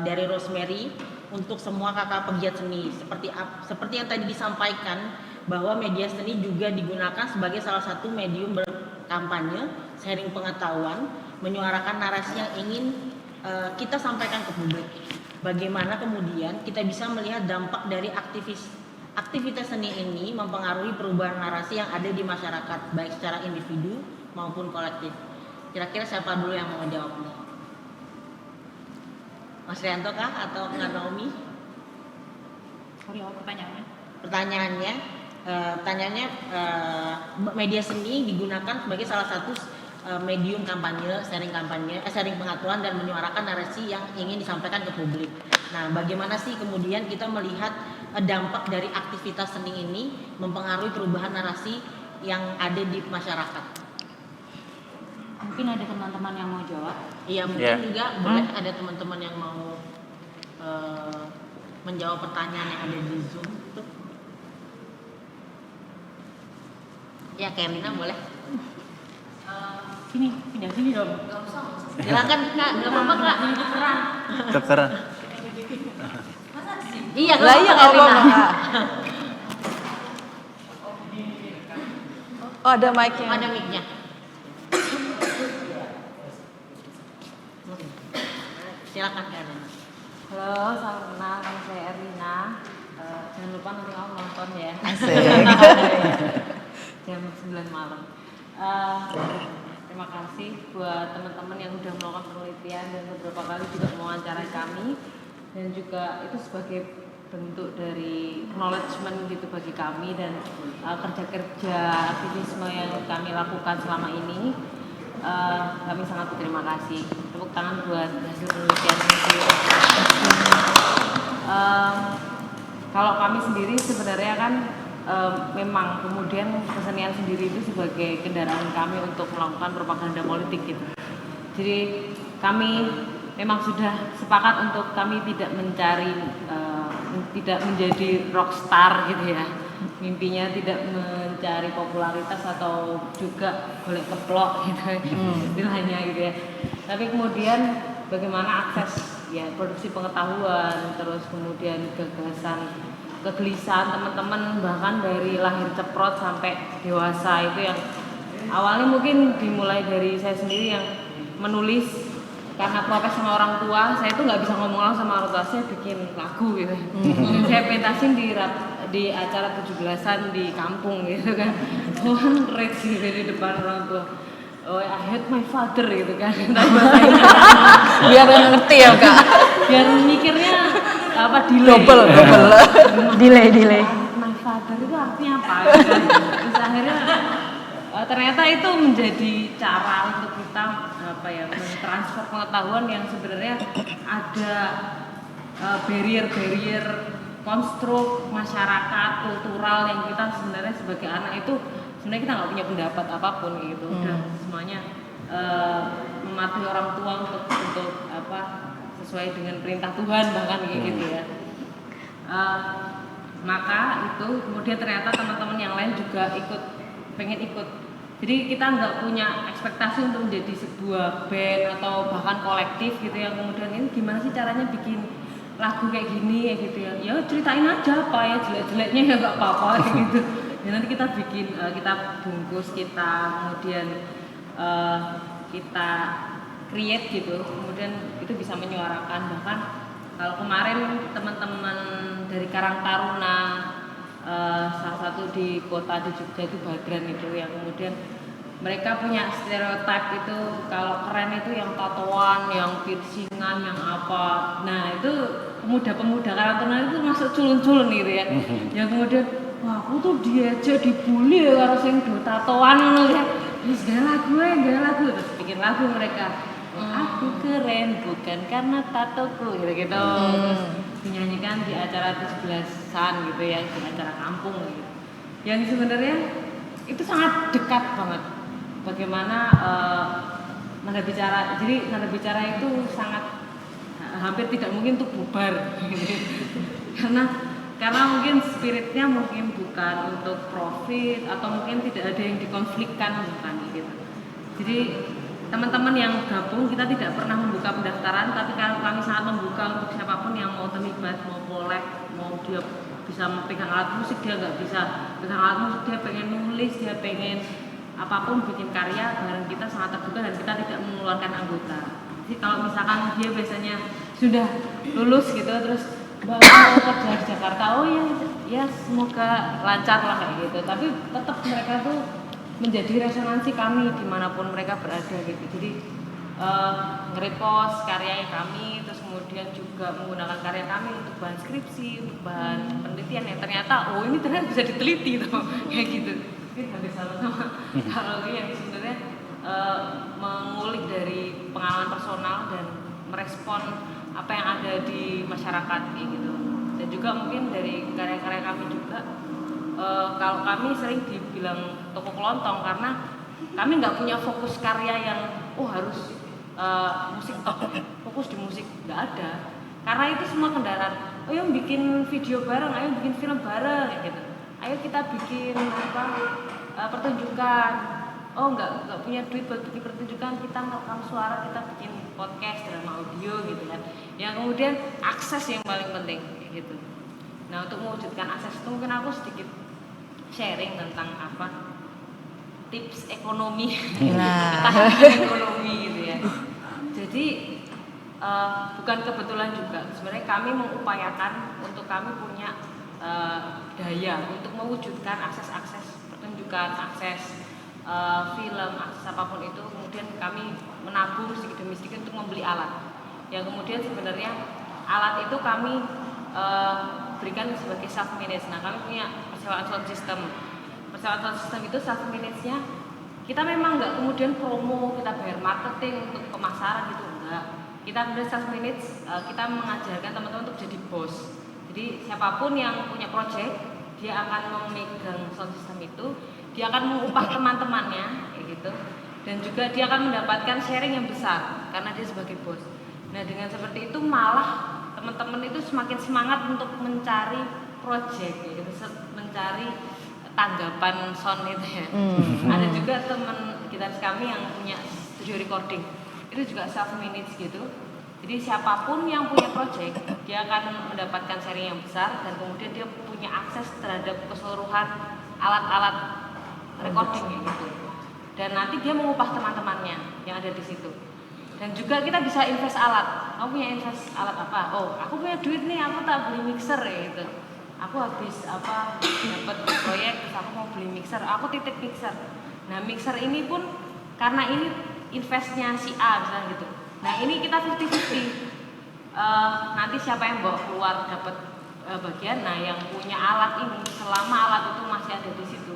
dari Rosemary untuk semua kakak pegiat seni. Seperti yang tadi disampaikan bahwa media seni juga digunakan sebagai salah satu medium berkampanye, sharing pengetahuan, menyuarakan narasi yang ingin kita sampaikan ke publik. Bagaimana kemudian kita bisa melihat dampak dari aktivitas seni ini mempengaruhi perubahan narasi yang ada di masyarakat, baik secara individu maupun kolektif. Kira-kira siapa dulu yang mau jawab nih? Mas Rianto kah atau Kak Naomi? Sorry, pertanyaannya? Pertanyaannya media seni digunakan sebagai salah satu medium kampanye, sharing pengetahuan dan menyuarakan narasi yang ingin disampaikan ke publik. Nah, bagaimana sih kemudian kita melihat dampak dari aktivitas seni ini mempengaruhi perubahan narasi yang ada di masyarakat? Mungkin ada teman-teman yang mau jawab. Iya, mungkin juga boleh ada teman-teman yang mau menjawab pertanyaan yang ada di Zoom. Ya, Kerlina boleh. Sini, pindah sini dong. Gak usah. Silakan Kak, gak apa-apa Kak. Tukeran. Iya, lah iya nggak apa-apa Kak. Oh, ada mic-nya. Ada mic-nya. Silakan Kak. Halo, salam kenal, nama saya Erlina. Jangan lupa nanti kamu nonton ya. Asik. Jam 9 malam. Terima kasih buat teman-teman yang sudah melakukan penelitian dan beberapa kali juga mewawancarai kami, dan juga itu sebagai bentuk dari acknowledgement gitu bagi kami dan kerja-kerja aktivisme yang kami lakukan selama ini. Kami sangat berterima kasih. Tepuk tangan buat hasil penelitian ini. Kalau kami sendiri sebenarnya kan memang kemudian kesenian sendiri itu sebagai kendaraan kami untuk melakukan propaganda politik gitu. Jadi kami memang sudah sepakat untuk kami tidak mencari tidak menjadi rockstar gitu ya. Mimpinya tidak mencari popularitas atau juga golek keplok gitu istilahnya gitu ya. Tapi kemudian bagaimana akses ya produksi pengetahuan, terus kemudian gagasan, kegelisahan teman-teman bahkan dari lahir ceprot sampai dewasa itu yang awalnya mungkin dimulai dari saya sendiri yang menulis karena protes sama orang tua. Saya tuh nggak bisa ngomong langsung sama orang tua, saya bikin lagu gitu. Saya pentasin di acara 17-an di kampung gitu kan. Red sih di depan orang tua. Oh, I hate my father gitu kan. Biar ngerti ya Kak. Biar mikirnya apa Double. delay. My father itu artinya apa? Gitu. Terus akhirnya ternyata itu menjadi cara untuk kita mentransfer pengetahuan yang sebenarnya ada barrier konstruk masyarakat kultural yang kita sebenarnya sebagai anak itu sebenarnya kita nggak punya pendapat apapun gitu. Udah semuanya mematuhi orang tua untuk sesuai dengan perintah Tuhan bahkan kayak gitu ya. Maka itu kemudian ternyata teman-teman yang lain juga pengen ikut. Jadi kita nggak punya ekspektasi untuk menjadi sebuah band atau bahkan kolektif gitu ya. Kemudian ini gimana sih caranya bikin lagu kayak gini ya gitu ya. Ya ceritain aja apa ya, jelek-jeleknya ya nggak apa-apa gitu. Ya nanti kita bikin, kita bungkus, kita kemudian kita create gitu. Kemudian itu bisa menyuarakan. Bahkan kalau kemarin teman-teman dari Karang Taruna, salah satu di kota di Jogja itu Bagran itu yang kemudian mereka punya stereotip itu kalau keren itu yang tatoan, yang piercingan, yang apa. Nah itu pemuda-pemuda Karang Taruna itu masuk culun-culun gitu ya. Yang kemudian wah aku tuh diajak dibully ya karo sing do tatoan ngono ya. Wis gawe lagu terus bikin lagu mereka. Aku keren bukan karena tatoku gitu. Terus dinyanyikan di acara 17-an gitu ya, di acara kampung gitu. Yang sebenarnya itu sangat dekat banget. Bagaimana nada bicara. Jadi nada bicara itu sangat hampir tidak mungkin untuk bubar gitu. Karena mungkin spiritnya mungkin bukan untuk profit atau mungkin tidak ada yang dikonflikkan bukan gitu. Jadi teman-teman yang gabung kita tidak pernah membuka pendaftaran, tapi kami sangat membuka untuk siapapun yang mau terlibat, mau collab, mau dia bisa pegang alat musik, dia nggak bisa pegang alat musik, dia pengen nulis, dia pengen apapun bikin karya bareng kita sangat terbuka dan kita tidak mengeluarkan anggota. Jadi kalau misalkan dia biasanya sudah lulus gitu terus Mbak mau kerja di Jakarta, oh ya semoga lancar lah kayak gitu. Tapi tetap mereka tuh menjadi resonansi kami dimanapun mereka berada gitu. Jadi nge-repost karya kami, terus kemudian juga menggunakan karya kami untuk bahan skripsi, untuk bahan penelitian yang ternyata ini ternyata bisa diteliti tuh kayak gitu. Mungkin hampir sama-sama kalau yang sebenarnya mengulik dari pengalaman personal dan merespon apa yang ada di masyarakat kayak gitu. Dan juga mungkin dari karya-karya kami juga kalau kami sering dibilang toko kelontong karena kami nggak punya fokus karya yang harus musik fokus di musik, nggak ada. Karena itu semua kendaraan. Ayo bikin video bareng, ayo bikin film bareng kayak gitu. Ayo kita bikin pertunjukan. Nggak punya duit buat bikin pertunjukan, kita ngerekam suara, kita bikin podcast, drama audio gitu kan. Yang kemudian akses yang paling penting kayak gitu. Nah, untuk mewujudkan akses itu mungkin aku sedikit sharing tentang tips ekonomi, ekonomi gitu ya. Jadi bukan kebetulan juga sebenarnya kami mengupayakan untuk kami punya daya untuk mewujudkan akses pertunjukan, akses film, akses apapun itu. Kemudian kami menabung sedikit demi sedikit untuk membeli alat. Yang kemudian sebenarnya alat itu kami berikan sebagai self manage. Nah, kami punya persewaan sound system. Persewaan sound system itu self manage-nya kita memang nggak kemudian promo, kita bayar marketing untuk pemasaran gitu, enggak. Kita kemudian self manage, kita mengajarkan teman-teman untuk jadi bos. Jadi siapapun yang punya project, dia akan memegang sound system itu, dia akan mengupah teman-temannya kayak gitu. Dan juga dia akan mendapatkan sharing yang besar karena dia sebagai bos. Nah, dengan seperti itu malah teman-teman itu semakin semangat untuk mencari project gitu, mencari tanggapan sound itu ya. Ada juga teman gitaris kami yang punya studio recording, itu juga self manage gitu. Jadi siapapun yang punya project, dia akan mendapatkan sharing yang besar dan kemudian dia punya akses terhadap keseluruhan alat-alat recording gitu. Dan nanti dia mengupah teman-temannya yang ada di situ. Dan juga kita bisa invest alat. Kamu punya invest alat apa? Aku punya duit nih, aku tak beli mixer ya gitu. Aku habis dapat proyek, terus aku mau beli mixer, aku titip mixer. Nah, mixer ini pun karena ini investnya si A misalnya gitu. Nah, ini kita 50-50. Nanti siapa yang bawa keluar dapat bagian. Nah, yang punya alat ini selama alat itu masih ada di situ,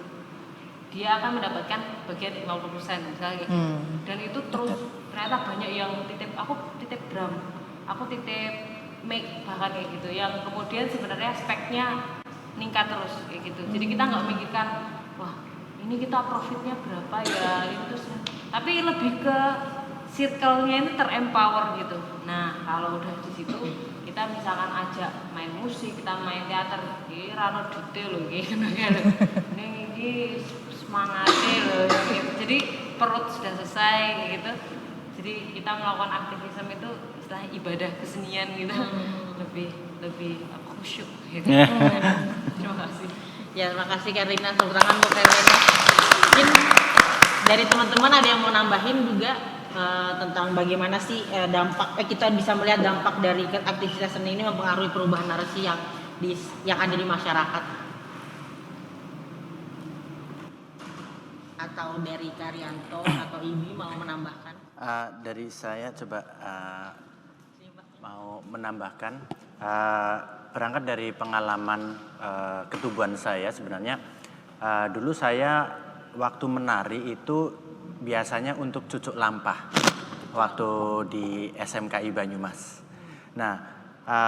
dia akan mendapatkan bagian 50% misalnya gitu. Dan itu terus ternyata banyak yang aku titip drum, aku titip mic bahkan kayak gitu, yang kemudian sebenarnya speknya meningkat terus kayak gitu. Jadi kita nggak mikirkan wah ini kita profitnya berapa ya itu, tapi lebih ke circle-nya ini terempower gitu. Nah, kalau udah di situ kita misalkan ajak main musik, kita main teater, ini rano detail loh gitu kan. Ini semangatnya loh gitu. Jadi perut sudah selesai gitu. Jadi kita melakukan aktivisme itu istilahnya ibadah kesenian gitu. Lebih khusyuk gitu. Terima kasih. Ya, terima kasih Karina, tepuk tangan untuk Karina. Mungkin dari teman-teman ada yang mau nambahin juga tentang bagaimana sih dampak kita bisa melihat dampak dari aktivitas seni ini mempengaruhi perubahan narasi yang ada di masyarakat. Atau dari Karyanto atau Ibi mau menambahkan? Dari saya coba mau menambahkan, berangkat dari pengalaman ketubuhan saya sebenarnya. Dulu saya waktu menari itu biasanya untuk cucuk lampah waktu di SMKI Banyumas. Nah,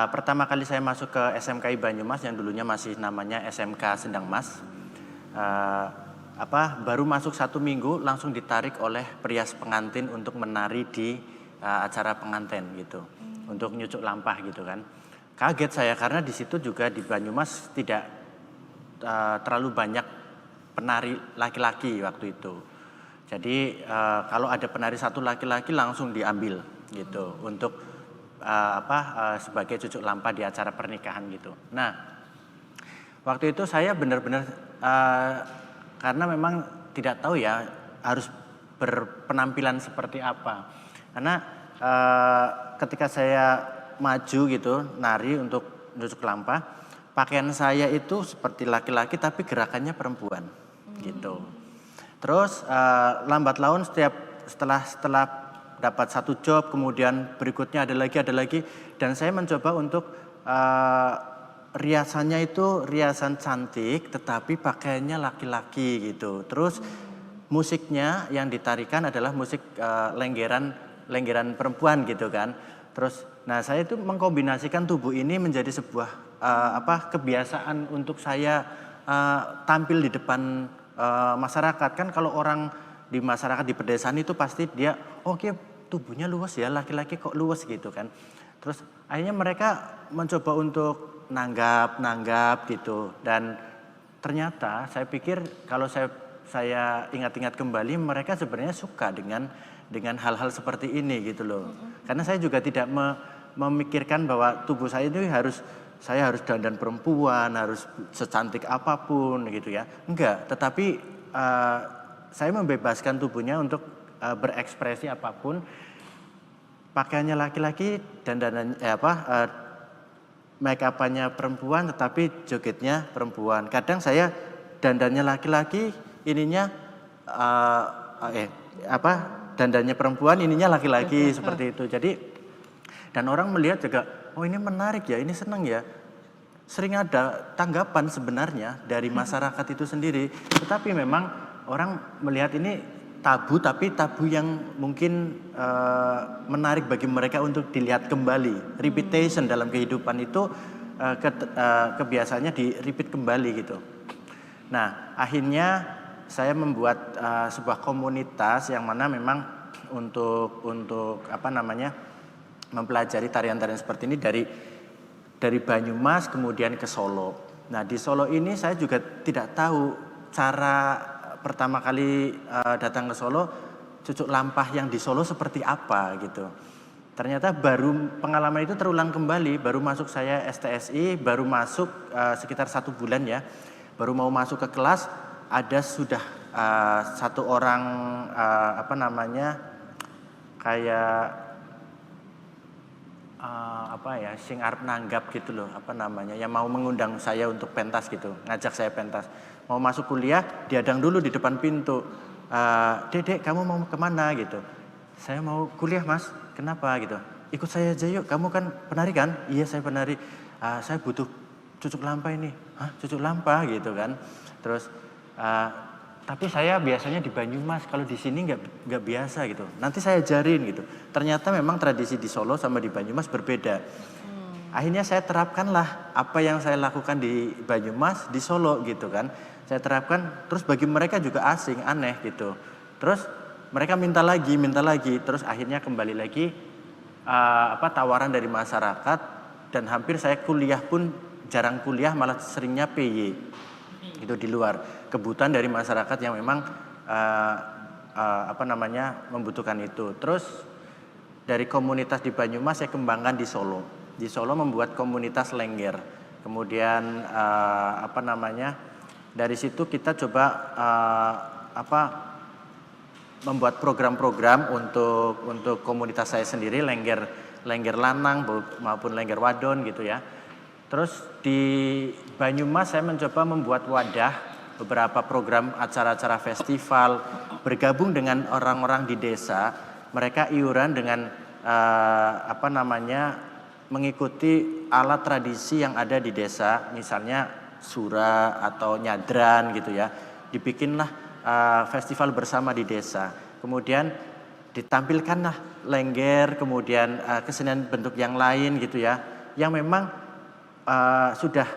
pertama kali saya masuk ke SMKI Banyumas yang dulunya masih namanya SMK Sendang Mas, baru masuk 1 minggu langsung ditarik oleh perias pengantin untuk menari di acara pengantin gitu, untuk nyucuk lampah gitu kan. Kaget saya karena di situ juga di Banyumas tidak terlalu banyak penari laki-laki waktu itu. Jadi kalau ada penari satu laki-laki langsung diambil gitu untuk sebagai cucuk lampa di acara pernikahan gitu. Nah, waktu itu saya benar-benar karena memang tidak tahu ya harus berpenampilan seperti apa. Karena ketika saya maju gitu nari untuk cucuk lampa, pakaian saya itu seperti laki-laki tapi gerakannya perempuan gitu. Terus lambat laun setelah dapat satu job, kemudian berikutnya ada lagi, dan saya mencoba untuk riasannya itu riasan cantik, tetapi pakaiannya laki-laki gitu. Terus musiknya yang ditarikan adalah musik lenggeran perempuan gitu kan. Terus, nah saya itu mengkombinasikan tubuh ini menjadi sebuah kebiasaan untuk saya tampil di depan masyarakat. Kan kalau orang di masyarakat di pedesaan itu pasti dia oke, tubuhnya luas ya, laki-laki kok luas gitu kan. Terus akhirnya mereka mencoba untuk nanggap gitu, dan ternyata saya pikir kalau saya ingat-ingat kembali mereka sebenarnya suka dengan hal-hal seperti ini gitu loh. Karena saya juga tidak memikirkan bahwa tubuh saya itu saya harus dandan perempuan, harus secantik apapun gitu ya. Enggak, tetapi saya membebaskan tubuhnya untuk berekspresi apapun. Pakaiannya laki-laki, dandanan make up-nya perempuan, tetapi jogetnya perempuan. Kadang saya dandannya laki-laki, ininya dandannya perempuan, ininya laki-laki seperti itu. Jadi dan orang melihat juga, oh ini menarik ya, ini senang ya. Sering ada tanggapan sebenarnya dari masyarakat itu sendiri, tetapi memang orang melihat ini tabu, tapi tabu yang mungkin menarik bagi mereka untuk dilihat kembali. Repetition dalam kehidupan itu kebiasaannya di-repeat kembali gitu. Nah, akhirnya saya membuat sebuah komunitas yang mana memang untuk mempelajari tarian-tarian seperti ini dari Banyumas kemudian ke Solo. Nah, di Solo ini saya juga tidak tahu cara pertama kali datang ke Solo, cucuk lampah yang di Solo seperti apa gitu. Ternyata baru pengalaman itu terulang kembali, baru masuk saya STSI, baru masuk sekitar 1 bulan ya, baru mau masuk ke kelas, ada sudah satu orang kayak sing arep nanggap gitu loh, yang mau mengundang saya untuk pentas gitu, ngajak saya pentas. Mau masuk kuliah, diadang dulu di depan pintu. Dedek, kamu mau kemana gitu? Saya mau kuliah mas, kenapa gitu? Ikut saya aja yuk, kamu kan penari kan? Iya saya penari, saya butuh cucuk lampa ini. Hah, cucuk lampa gitu kan? Terus, tapi saya biasanya di Banyumas, kalau di sini nggak biasa gitu. Nanti saya ajarin gitu. Ternyata memang tradisi di Solo sama di Banyumas berbeda. Akhirnya saya terapkanlah apa yang saya lakukan di Banyumas di Solo gitu kan. Saya terapkan, terus bagi mereka juga asing, aneh gitu. Terus mereka minta lagi, terus akhirnya kembali lagi tawaran dari masyarakat, dan hampir saya kuliah pun jarang kuliah, malah seringnya PY itu di luar. Kebutuhan dari masyarakat yang memang membutuhkan itu. Terus dari komunitas di Banyumas saya kembangkan di Solo. Di Solo membuat komunitas lengger. Kemudian dari situ kita coba membuat program-program untuk komunitas saya sendiri, lengger lanang maupun lengger wadon gitu ya. Terus di Banyumas saya mencoba membuat wadah, beberapa program acara-acara festival, bergabung dengan orang-orang di desa. Mereka iuran dengan mengikuti alat tradisi yang ada di desa, misalnya sura atau nyadran gitu ya. Dibikinlah festival bersama di desa. Kemudian ditampilkanlah lengger, kemudian kesenian bentuk yang lain gitu ya. Yang memang sudah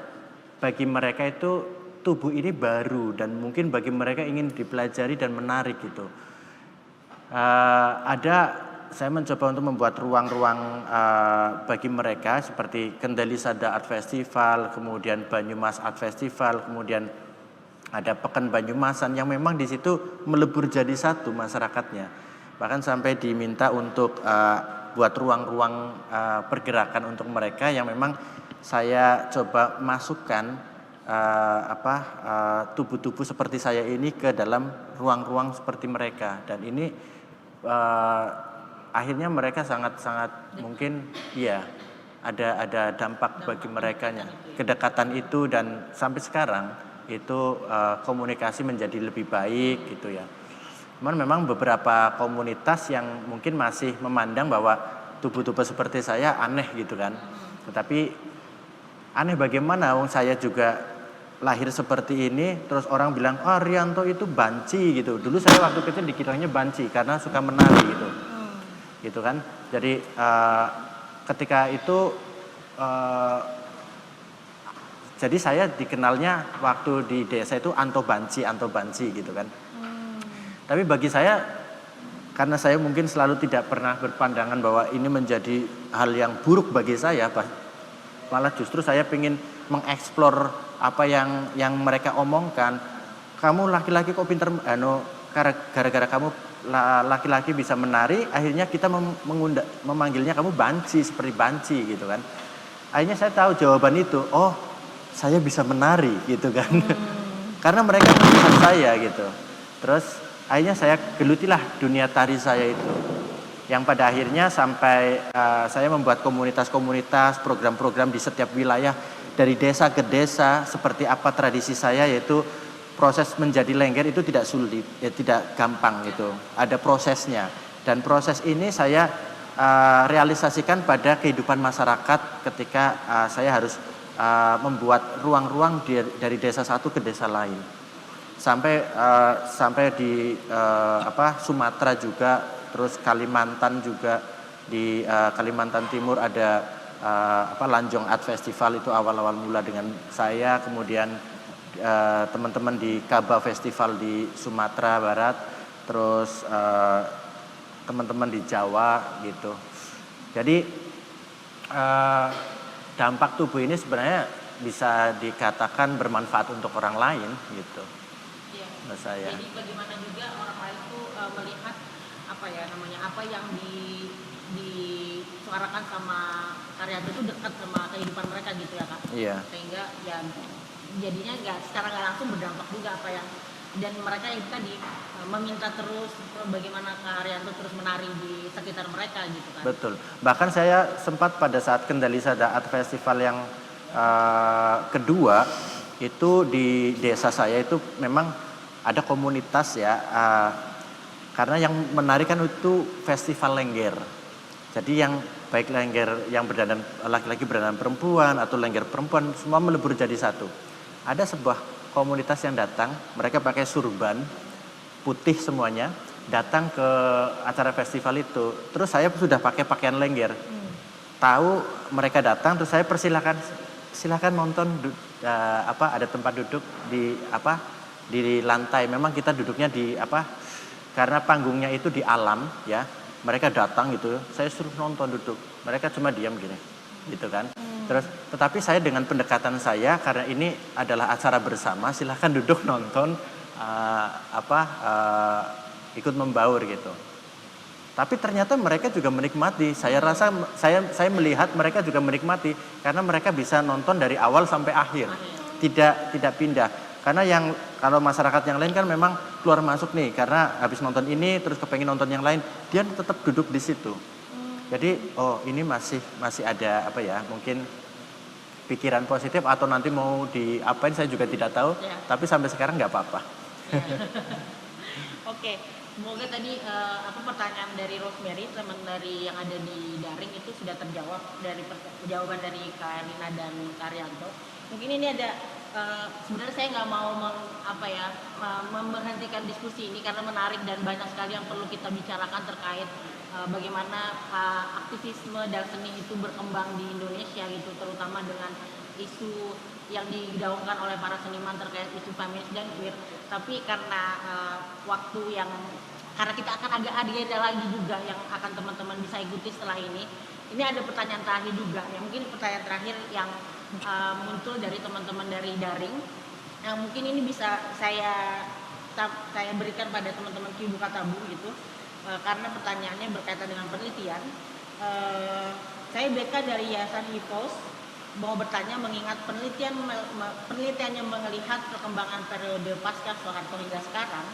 bagi mereka itu tubuh ini baru, dan mungkin bagi mereka ingin dipelajari dan menarik gitu. Saya mencoba untuk membuat ruang-ruang bagi mereka seperti Kendali Sada Art Festival, kemudian Banyumas Art Festival, kemudian ada Pekan Banyumasan yang memang di situ melebur jadi satu masyarakatnya. Bahkan sampai diminta untuk buat ruang-ruang pergerakan untuk mereka yang memang saya coba masukkan tubuh-tubuh seperti saya ini ke dalam ruang-ruang seperti mereka, dan ini akhirnya mereka sangat-sangat mungkin ya ada dampak bagi merekanya, kedekatan itu, dan sampai sekarang itu komunikasi menjadi lebih baik gitu ya. Cuman memang beberapa komunitas yang mungkin masih memandang bahwa tubuh-tubuh seperti saya aneh gitu kan. Tetapi aneh bagaimana, wong saya juga lahir seperti ini, terus orang bilang, oh Rianto itu banci gitu. Dulu saya waktu kecil dikiranya banci karena suka menari gitu. Gitu kan. Jadi ketika itu jadi saya dikenalnya waktu di desa itu Anto Banci gitu kan. Tapi bagi saya, karena saya mungkin selalu tidak pernah berpandangan bahwa ini menjadi hal yang buruk bagi saya, malah justru saya ingin mengeksplor apa yang mereka omongkan. Kamu laki-laki kok pinter, gara-gara kamu laki-laki bisa menari, akhirnya kita memanggilnya kamu banci, seperti banci gitu kan. Akhirnya saya tahu jawaban itu, oh saya bisa menari gitu kan. Karena mereka melihat saya gitu. Terus akhirnya saya gelutilah dunia tari saya itu. Yang pada akhirnya sampai saya membuat komunitas-komunitas, program-program di setiap wilayah, dari desa ke desa. Seperti apa tradisi saya, yaitu proses menjadi lengger itu tidak sulit, tidak gampang gitu. Ada prosesnya, dan proses ini saya realisasikan pada kehidupan masyarakat ketika saya harus membuat ruang-ruang dari desa satu ke desa lain. Sampai di Sumatera juga, terus Kalimantan juga. Di Kalimantan Timur ada Lanjong Art Festival, itu awal-awal mula dengan saya. Kemudian teman-teman di Kaba Festival di Sumatera Barat, terus teman-teman di Jawa gitu. Jadi dampak tubuh ini sebenarnya bisa dikatakan bermanfaat untuk orang lain gitu. Iya. Menurut saya. Jadi bagaimana juga orang lain tuh melihat apa yang disuarakan sama karya itu dekat sama kehidupan mereka gitu ya Kak. Iya. Sehingga ya jadinya secara nggak langsung berdampak juga apa yang, dan mereka itu tadi meminta terus bagaimana Kak Rianto terus menari di sekitar mereka gitu kan. Betul. Bahkan saya sempat pada saat Kendali Sada Art Festival yang kedua itu di desa saya itu memang ada komunitas ya, karena yang menari kan itu festival lengger. Jadi yang baik lengger yang berdandan laki-laki berdandan perempuan atau lengger perempuan semua melebur jadi satu. Ada sebuah komunitas yang datang, mereka pakai surban putih semuanya, datang ke acara festival itu. Terus saya sudah pakai pakaian lengger. Tahu mereka datang, terus saya silakan nonton, ada tempat duduk di lantai. Memang kita duduknya karena panggungnya itu di alam ya. Mereka datang gitu, saya suruh nonton duduk. Mereka cuma diam gini. Gitu kan. Terus tetapi saya dengan pendekatan saya, karena ini adalah acara bersama, silakan duduk nonton, ikut membaur gitu. Tapi ternyata mereka juga menikmati. Saya rasa saya melihat mereka juga menikmati karena mereka bisa nonton dari awal sampai akhir. Tidak pindah. Karena kalau masyarakat yang lain kan memang keluar masuk nih, karena habis nonton ini terus kepengen nonton yang lain, dia tetap duduk di situ. Jadi ini masih ada mungkin pikiran positif, atau nanti mau diapain saya juga tidak tahu. Ya. Tapi sampai sekarang nggak apa-apa. Ya. Oke, semoga tadi pertanyaan dari Rosemary, teman dari yang ada di daring itu sudah terjawab dari jawaban dari Kak Erlina dan Kak Rianto. Mungkin ini ada sebenarnya saya nggak mau memberhentikan diskusi ini karena menarik dan banyak sekali yang perlu kita bicarakan terkait bagaimana aktivisme dan seni itu berkembang di Indonesia gitu, terutama dengan isu yang digaungkan oleh para seniman terkait isu feminis dan queer. Tapi karena karena kita akan ada lagi juga yang akan teman-teman bisa ikuti setelah ini ada pertanyaan terakhir juga, ya mungkin pertanyaan terakhir yang muncul dari teman-teman dari daring. Nah, mungkin ini bisa saya berikan pada teman-teman Buka Tabung gitu, karena pertanyaannya berkaitan dengan penelitian. Saya BK dari Yayasan HIPOS mau bertanya mengingat penelitiannya melihat perkembangan periode pasca Soeharto hingga sekarang,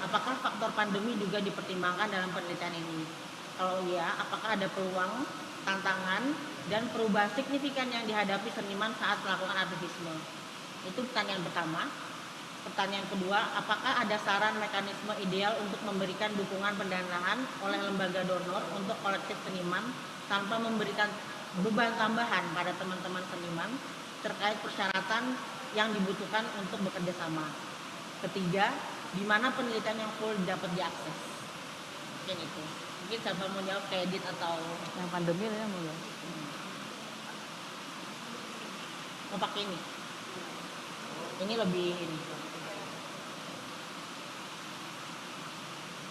apakah faktor pandemi juga dipertimbangkan dalam penelitian ini? Kalau iya, apakah ada peluang, tantangan, dan perubahan signifikan yang dihadapi seniman saat melakukan aktivisme? Itu pertanyaan pertama. Pertanyaan kedua, apakah ada saran mekanisme ideal untuk memberikan dukungan pendanaan oleh lembaga donor untuk kolektif seniman tanpa memberikan beban tambahan pada teman-teman seniman terkait persyaratan yang dibutuhkan untuk bekerja sama? Ketiga, di mana penelitian yang full dapat diakses? Mungkin itu. Mungkin siapa mau jawab, kayak Edit atau Yang pandemi lah ya mau ya. mau pakai ini? Ini lebih ini.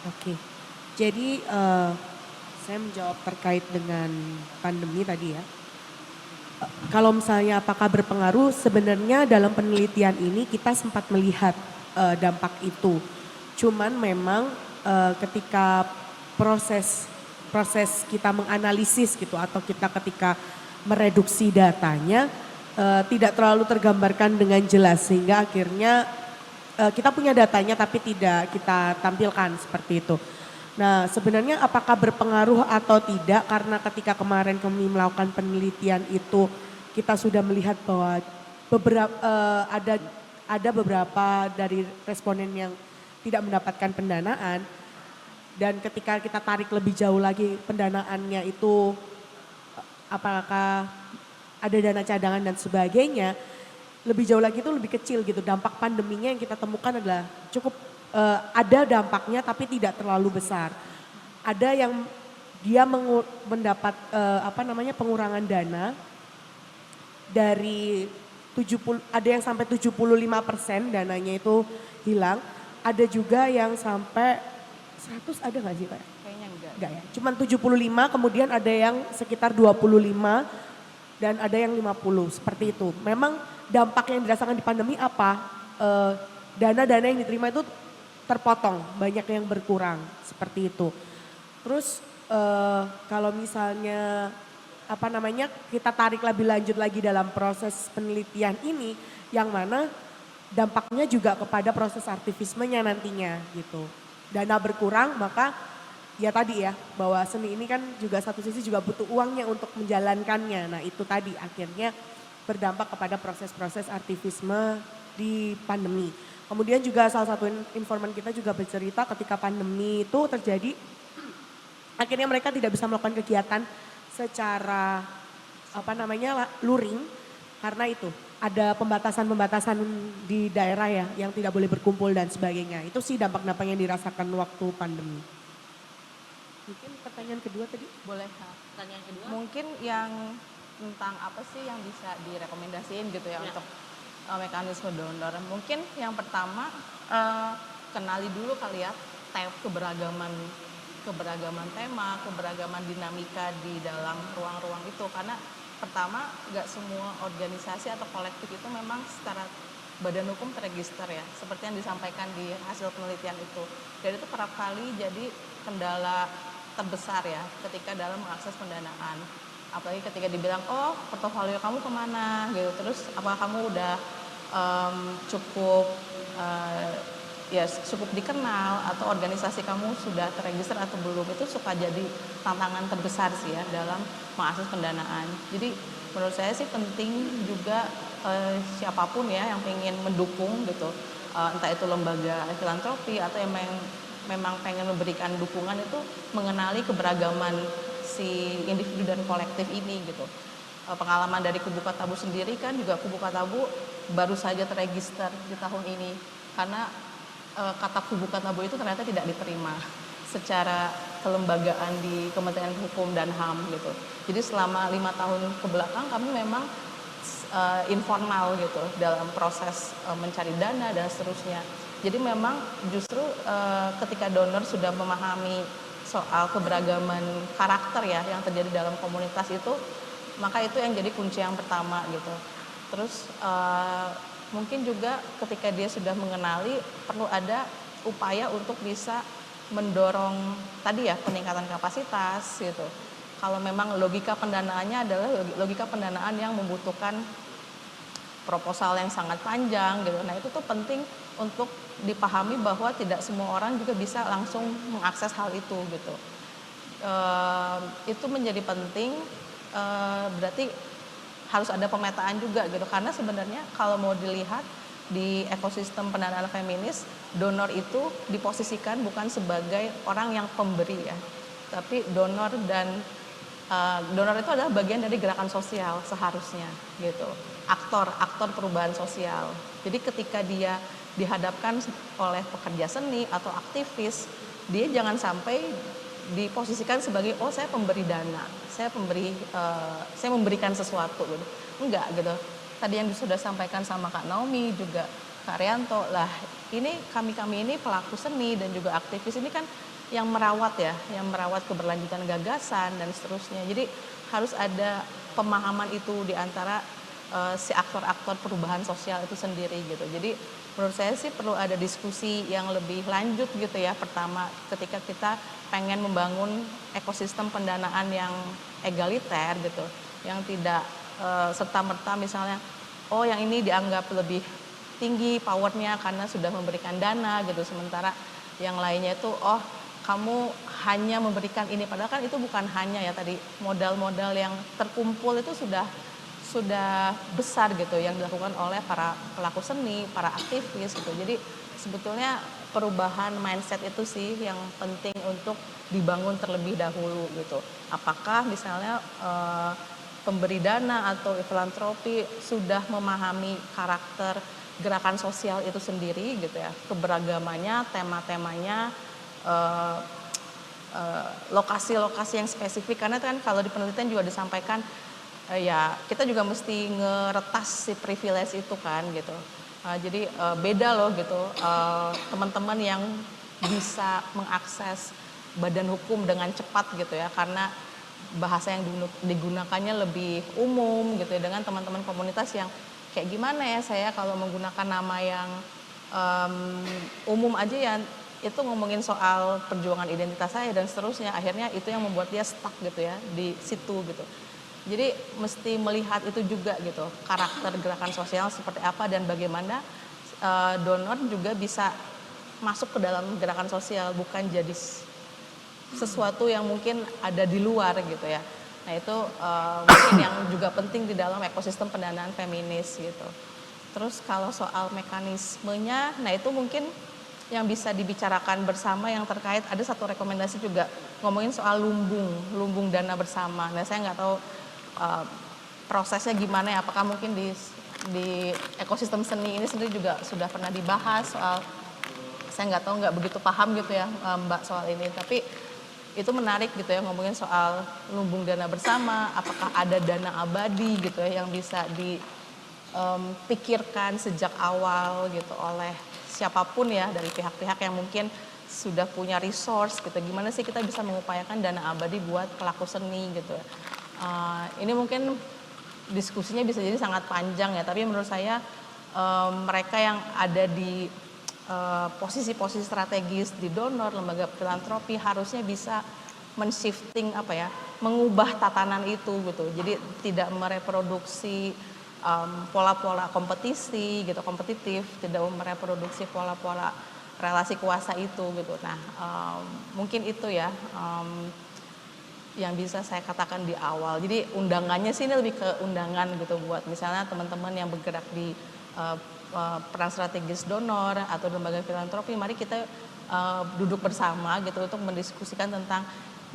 Oke, jadi saya menjawab terkait dengan pandemi tadi ya. Kalau misalnya apakah berpengaruh, sebenarnya dalam penelitian ini kita sempat melihat dampak itu. Cuman memang ketika proses kita menganalisis gitu atau kita ketika mereduksi datanya tidak terlalu tergambarkan dengan jelas sehingga akhirnya kita punya datanya tapi tidak kita tampilkan seperti itu. Nah, sebenarnya apakah berpengaruh atau tidak, karena ketika kemarin kami melakukan penelitian itu kita sudah melihat bahwa ada beberapa dari responden yang tidak mendapatkan pendanaan, dan ketika kita tarik lebih jauh lagi pendanaannya itu apakah ada dana cadangan dan sebagainya, lebih jauh lagi itu lebih kecil gitu. Dampak pandeminya yang kita temukan adalah cukup ada dampaknya tapi tidak terlalu besar. Ada yang dia mendapat pengurangan dana dari 70, ada yang sampai 75% dananya itu hilang. Ada juga yang sampai 100, ada nggak sih Pak? Kayaknya enggak. Enggak ya, cuman 75, kemudian ada yang sekitar 25 dan ada yang 50 seperti itu. Memang dampak yang dirasakan di pandemi apa? Dana-dana yang diterima itu terpotong, banyak yang berkurang seperti itu. Terus kalau misalnya kita tarik lebih lanjut lagi dalam proses penelitian ini, yang mana dampaknya juga kepada proses aktivismenya nantinya gitu. Dana berkurang, maka ya tadi ya, bahwa seni ini kan juga satu sisi juga butuh uangnya untuk menjalankannya. Nah itu tadi akhirnya berdampak kepada proses-proses aktivisme di pandemi. Kemudian juga salah satu informan kita juga bercerita ketika pandemi itu terjadi, akhirnya mereka tidak bisa melakukan kegiatan secara luring karena itu ada pembatasan-pembatasan di daerah ya yang tidak boleh berkumpul dan sebagainya. Itu sih dampak-dampak yang dirasakan waktu pandemi. Mungkin pertanyaan kedua tadi? Boleh. Pertanyaan kedua. Mungkin yang tentang apa sih yang bisa direkomendasiin gitu ya untuk mekanisme donor. Mungkin yang pertama kenali dulu kali ya keberagaman tema, keberagaman dinamika di dalam ruang-ruang itu. Karena pertama nggak semua organisasi atau kolektif itu memang secara badan hukum terregister ya, seperti yang disampaikan di hasil penelitian itu. Dan itu kerap kali jadi kendala terbesar ya ketika dalam mengakses pendanaan. Apalagi ketika dibilang, oh portofolio kamu kemana gitu, terus apakah kamu udah cukup dikenal atau organisasi kamu sudah terregister atau belum, itu suka jadi tantangan terbesar sih ya dalam mengakses pendanaan. Jadi menurut saya sih penting juga siapapun ya yang ingin mendukung gitu, entah itu lembaga filantropi atau yang memang pengen memberikan dukungan, itu mengenali keberagaman si individu dan kolektif ini gitu. Pengalaman dari Kubuka Tabu sendiri kan juga Kubuka Tabu baru saja terregister di tahun ini karena kata Kubuka Tabu itu ternyata tidak diterima secara kelembagaan di Kementerian Hukum dan HAM gitu. Jadi selama 5 tahun ke belakang kami memang informal gitu dalam proses mencari dana dan seterusnya. Jadi memang justru ketika donor sudah memahami soal keberagaman karakter ya yang terjadi dalam komunitas itu, maka itu yang jadi kunci yang pertama gitu. Terus mungkin juga ketika dia sudah mengenali perlu ada upaya untuk bisa mendorong tadi ya peningkatan kapasitas gitu. Kalau memang logika pendanaannya adalah logika pendanaan yang membutuhkan proposal yang sangat panjang gitu. Nah, itu tuh penting untuk dipahami bahwa tidak semua orang juga bisa langsung mengakses hal itu gitu. Itu menjadi penting, berarti harus ada pemetaan juga gitu, karena sebenarnya kalau mau dilihat di ekosistem pendanaan feminis, donor itu diposisikan bukan sebagai orang yang pemberi ya, tapi donor itu adalah bagian dari gerakan sosial seharusnya gitu, aktor perubahan sosial. Jadi ketika dia dihadapkan oleh pekerja seni atau aktivis, dia jangan sampai diposisikan sebagai saya pemberi dana, saya memberikan sesuatu gitu. Enggak gitu. Tadi yang sudah sampaikan sama Kak Naomi juga Kak Rianto lah, ini kami ini pelaku seni dan juga aktivis ini kan yang merawat keberlanjutan gagasan dan seterusnya. Jadi harus ada pemahaman itu di antara si aktor-aktor perubahan sosial itu sendiri gitu. Jadi menurut saya sih perlu ada diskusi yang lebih lanjut gitu ya. Pertama, ketika kita pengen membangun ekosistem pendanaan yang egaliter gitu, yang tidak serta-merta misalnya yang ini dianggap lebih tinggi powernya karena sudah memberikan dana gitu, sementara yang lainnya itu kamu hanya memberikan ini, padahal kan itu bukan hanya ya, tadi modal-modal yang terkumpul itu sudah besar gitu yang dilakukan oleh para pelaku seni, para aktivis gitu. Jadi sebetulnya perubahan mindset itu sih yang penting untuk dibangun terlebih dahulu gitu. Apakah misalnya pemberi dana atau filantropi sudah memahami karakter gerakan sosial itu sendiri gitu ya, keberagamannya, tema-temanya, lokasi-lokasi yang spesifik, karena kan kalau di penelitian juga disampaikan ya kita juga mesti ngeretas si privilege itu kan gitu. Jadi beda loh gitu teman-teman yang bisa mengakses badan hukum dengan cepat gitu ya, karena bahasa yang digunakannya lebih umum gitu ya, dengan teman-teman komunitas yang kayak gimana ya saya kalau menggunakan nama yang umum aja ya, itu ngomongin soal perjuangan identitas saya dan seterusnya, akhirnya itu yang membuat dia stuck gitu ya di situ gitu. Jadi mesti melihat itu juga gitu, karakter gerakan sosial seperti apa dan bagaimana donor juga bisa masuk ke dalam gerakan sosial, bukan jadi sesuatu yang mungkin ada di luar gitu ya. Nah itu mungkin yang juga penting di dalam ekosistem pendanaan feminis gitu. Terus kalau soal mekanismenya, nah itu mungkin yang bisa dibicarakan bersama yang terkait, ada satu rekomendasi juga ngomongin soal lumbung dana bersama. Nah saya nggak tahu prosesnya gimana ya, apakah mungkin di ekosistem seni ini sendiri juga sudah pernah dibahas soal, saya nggak begitu paham gitu ya Mbak soal ini, tapi itu menarik gitu ya ngomongin soal lumbung dana bersama, apakah ada dana abadi gitu ya yang bisa dipikirkan sejak awal gitu oleh siapapun ya, dari pihak-pihak yang mungkin sudah punya resource gitu, gimana sih kita bisa mengupayakan dana abadi buat pelaku seni gitu ya. Ini mungkin diskusinya bisa jadi sangat panjang ya, tapi menurut saya mereka yang ada di posisi-posisi strategis di donor, lembaga filantropi harusnya bisa men-shifting mengubah tatanan itu gitu. Jadi tidak mereproduksi pola-pola kompetisi gitu, kompetitif, tidak mereproduksi pola-pola relasi kuasa itu gitu. Nah, mungkin itu ya yang bisa saya katakan di awal. Jadi undangannya sih ini lebih ke undangan gitu buat misalnya teman-teman yang bergerak di peran strategis donor atau lembaga filantropi, mari kita duduk bersama gitu untuk mendiskusikan tentang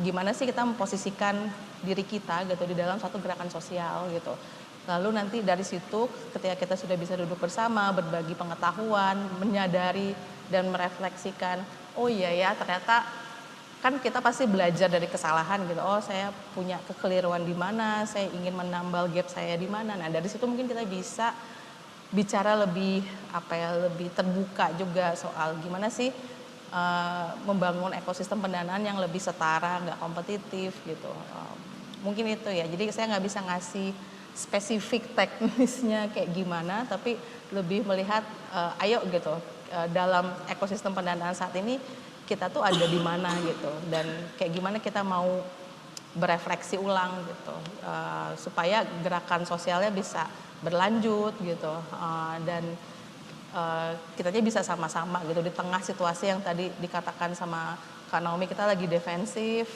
gimana sih kita memposisikan diri kita gitu di dalam satu gerakan sosial gitu. Lalu nanti dari situ ketika kita sudah bisa duduk bersama, berbagi pengetahuan, menyadari dan merefleksikan, oh iya ya ternyata kan kita pasti belajar dari kesalahan gitu. Oh saya punya kekeliruan di mana, saya ingin menambal gap saya di mana. Nah dari situ mungkin kita bisa bicara lebih lebih terbuka juga soal gimana sih membangun ekosistem pendanaan yang lebih setara, nggak kompetitif gitu. Mungkin itu ya. Jadi saya nggak bisa ngasih spesifik teknisnya kayak gimana, tapi lebih melihat ayo gitu dalam ekosistem pendanaan saat ini kita tuh ada di mana gitu, dan kayak gimana kita mau berefleksi ulang gitu supaya gerakan sosialnya bisa berlanjut gitu dan kitanya bisa sama-sama gitu di tengah situasi yang tadi dikatakan sama Kak Naomi, kita lagi defensif.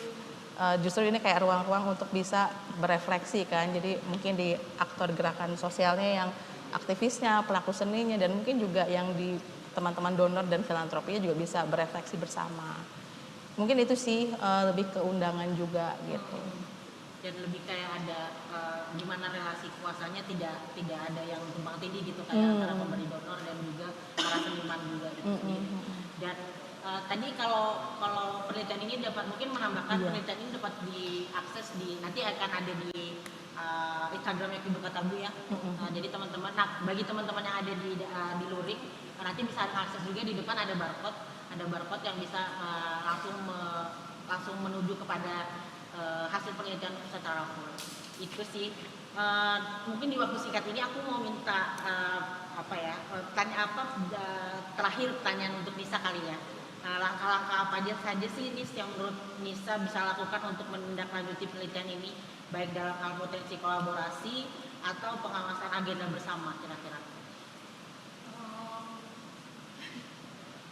Justru ini kayak ruang-ruang untuk bisa berefleksi kan. Jadi mungkin di aktor gerakan sosialnya yang aktivisnya, pelaku seninya, dan mungkin juga yang di teman-teman donor dan filantropinya juga bisa berefleksi bersama. Mungkin itu sih lebih ke undangan juga gitu. Dan lebih kayak ada gimana relasi kuasanya tidak ada yang tumpang tindih gitu kayak antara pemberi donor dan juga para seniman juga gitu sendiri. Dan tadi kalau penelitian ini dapat mungkin menambahkan penelitian ini dapat diakses nanti akan ada di Instagramnya Kubu Katabu ya. Jadi teman-teman, bagi teman-teman yang ada di Lurik nanti bisa akses juga, di depan ada barcode yang bisa langsung menuju kepada hasil penelitian secara full. Itu sih mungkin di waktu singkat ini aku mau minta terakhir pertanyaan untuk Nisa kali ya. Langkah-langkah apa aja saja sih yang menurut Nisa bisa lakukan untuk menindaklanjuti penelitian ini, baik dalam hal potensi kolaborasi atau pengawasan agenda bersama kira-kira?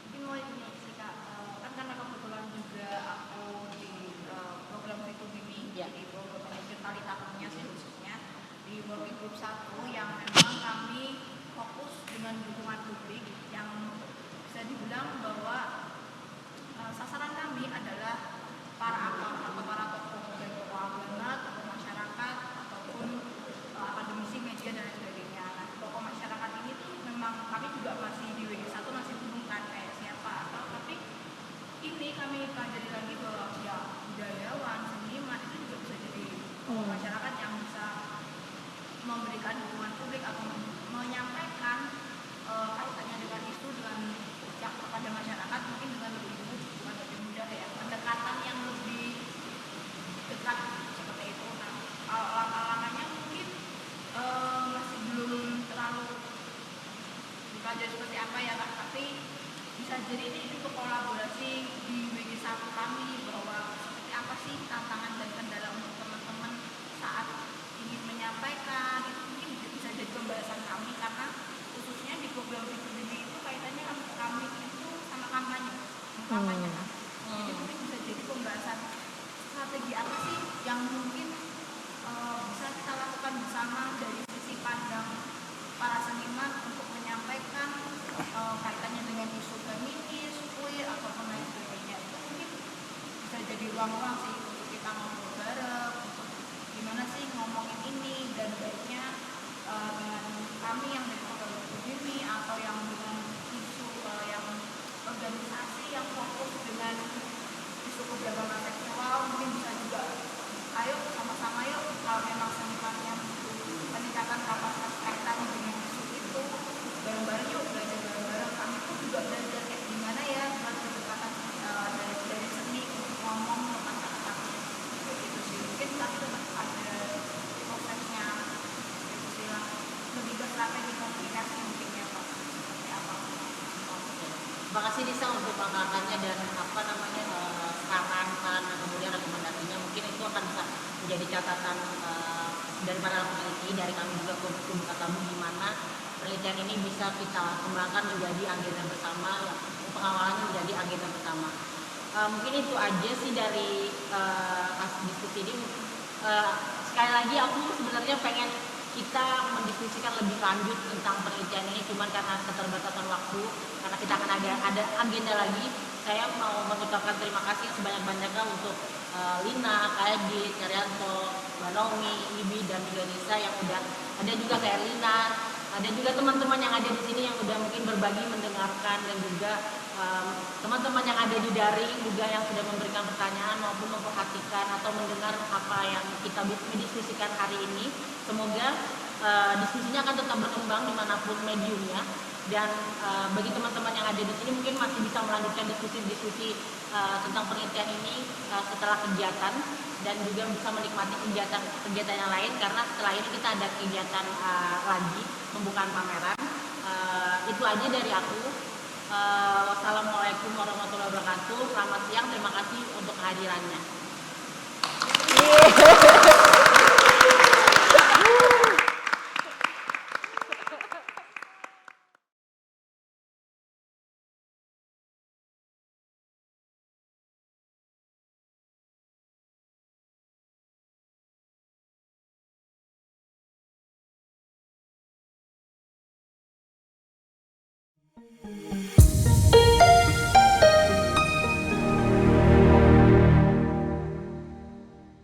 Mungkin mau ini sih Kak, kan karena kebetulan juga aku di program Fitur ini, Ya. jadi program manajer tali takunya sih khususnya di working group 1 yang memang kami fokus dengan dukungan publik yang bisa dibilang bahwa sasaran kami adalah para aktor atau para tokoh dan tokoh agama, tokoh masyarakat ataupun akademisi, media dan lain sebagainya. Nah, tokoh masyarakat ini tuh memang kami juga masih di WG1 masih bingung kan kayak siapa tapi ini kami pelajari lagi bahwa ya budayawan, seniman itu juga bisa jadi tokoh masyarakat yang bisa memberikan dukungan publik atau menyampaikan kaitannya dengan isu dengan kepada masyarakat mungkin dengan lebih mudah ya, pendekatan yang lebih dekat seperti itu. Nah, langkah-langkahnya mungkin masih belum terlalu dipelajari seperti apa ya Kak, tapi bisa jadi ini untuk kolaborasi di WG1 kami bahwa seperti apa sih tantangan dan kendala untuk teman-teman saat ingin menyampaikan, itu mungkin bisa jadi pembahasan kami karena khususnya di program Fitur ini itu kaitannya kami itu sama kampanye kan. Jadi mungkin bisa jadi pembahasan strategi apa sih yang mungkin bisa kita lakukan bersama dari sisi pandang para seniman untuk menyampaikan kaitannya dengan isu feminis, queer ataupun lain sebagainya. Itu mungkin bisa jadi ruang-ruang sih untuk kita ngobrol bareng untuk gimana sih ngomongin ini, dan baiknya dengan kami yang dari program ini atau yang dengan isu yang organisasi yang fokus dengan isu keberagaman seksual, mungkin bisa juga ayo sama-sama yuk kalau memang senimannya peningkatan kapasitas kaitannya dengan isu itu bareng-bareng yuk belajar bareng-bareng. Kami pun juga belajar kayak gimana ya pendekatan dari seni untuk ngomong tentang kata-katanya gitu sih. Mungkin tapi tetap ada prosesnya gitu sih lah, lebih ke strategi komunikasi mungkin ya Pak, seperti apa. Terima kasih Nisa untuk langkah-langkahnya dan saran dan kemudian rekomendasinya, mungkin itu akan bisa menjadi catatan dari para peneliti, dari kami juga Kubu Katabu, di mana penelitian ini bisa kita kembangkan menjadi agenda bersama, pengawalannya menjadi agenda bersama. Mungkin itu aja sih dari diskusi ini. Sekali lagi aku sebenarnya pengen kita mendiskusikan lebih lanjut tentang penelitian ini, cuman karena keterbatasan waktu, karena kita akan ada agenda lagi. Saya mau mengucapkan terima kasih sebanyak-banyaknya untuk Lina, Kak Edi, Karyanto, Mbak Naomi, Ibi, dan juga Nisa yang udah ada, juga kayak Lina, ada juga teman-teman yang ada di sini yang udah mungkin berbagi, mendengarkan, dan juga teman-teman yang ada di daring juga yang sudah memberikan pertanyaan maupun memperhatikan atau mendengar apa yang kita diskusikan hari ini. Semoga diskusinya akan tetap berkembang dimanapun mediumnya, dan bagi teman-teman yang yang ada di sini mungkin masih bisa melanjutkan diskusi-diskusi tentang penelitian ini setelah kegiatan, dan juga bisa menikmati kegiatan yang lain, karena setelah ini kita ada kegiatan lagi pembukaan pameran. Itu aja dari aku. Wassalamualaikum warahmatullahi wabarakatuh. Selamat siang, terima kasih untuk kehadirannya. Thank you.